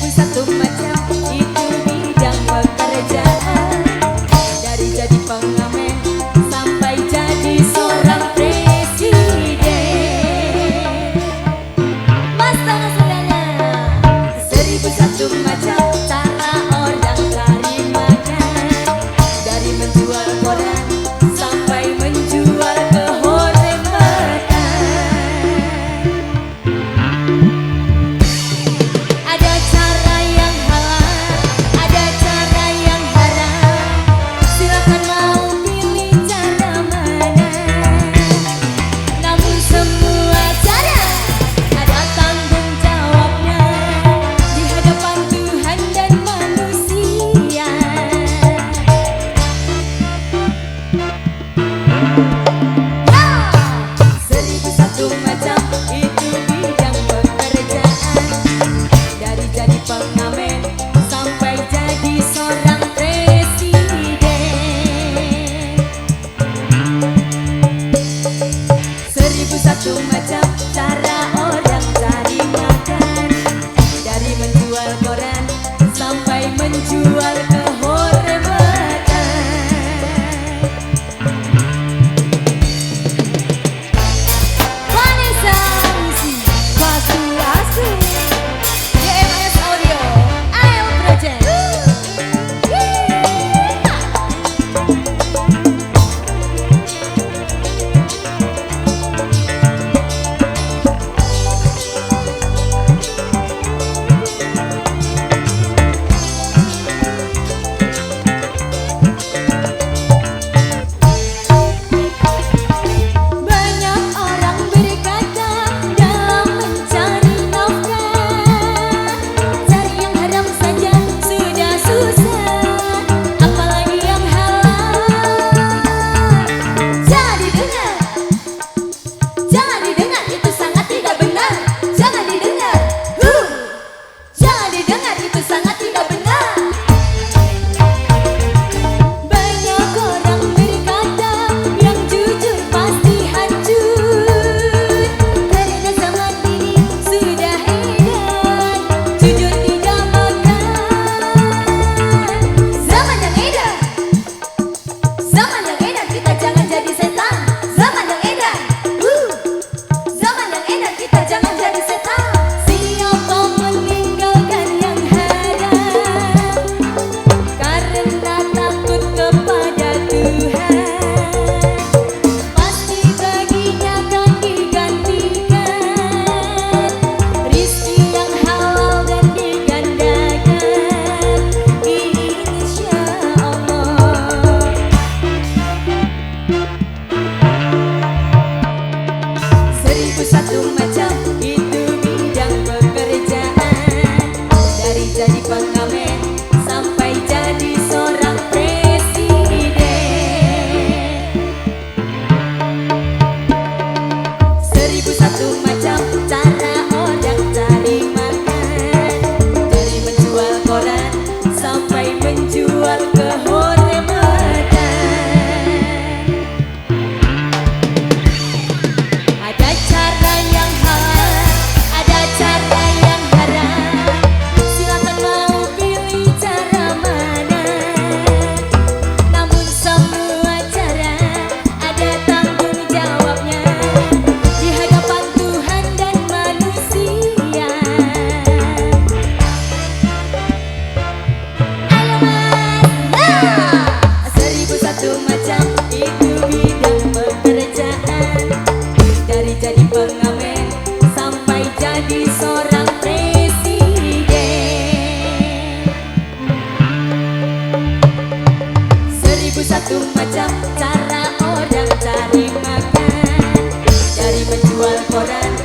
satu macam itu bidang pekerjaan. Dari jadi pengamen sampai jadi seorang presiden. Mas tangan saudara, 1001 macam cara orang cari makan. Dari menjual koran sampai menjual kehormatan. Ada cara yang halal, ada cara yang haram. Silakan mau pilih cara mana. Namun semua cara ada tanggung jawabnya di hadapan Tuhan dan manusia. Seribu satu macam itu bidang pekerjaan. Dari jadi pengamen sampai jadi seorang presiden. 1001 macam cara orang cari makan. Dari menjual koran sampai menjual kehormatan. Vanessa Musi, Pasu Asu, DMS Audio, AL Project. Banyak orang berkata dalam mencari nafkah, cari yang haram saja sudah susah, apalagi yang halal. Jangan didengar, itu sangat tidak benar. Jangan didengar, jangan didengar, itu sangat tidak benar. Banyak orang berkata yang jujur pasti hancur, karena zaman ini sudah edan, jujur tidak makan. Zaman yang edan, kita jangan jadi setan. Zaman yang edan, kita jangan jadi setan. Siapa meninggalkan yang haram karena takut kepada Tuhan, pasti baginya akan digantikan rizki yang halal dan digandakan, insya Allah. 1001 macam itu bidang pekerjaan. Dari jadi pengamen sampai jadi seorang presiden. 1001 macam cara orang cari makan. Dari menjual koran sampai menjual kehormatan. Ada cara yang halal, ada cara yang haram. Silakan mau pilih cara mana. Namun semua cara ada tanggung jawabnya di hadapan Tuhan dan manusia. Ayo mas, 1001 macam itu bidang pekerjaan. Dari jadi pengamen sampai jadi seorang presiden. 1001 macam cara orang cari makan. Dari menjual koran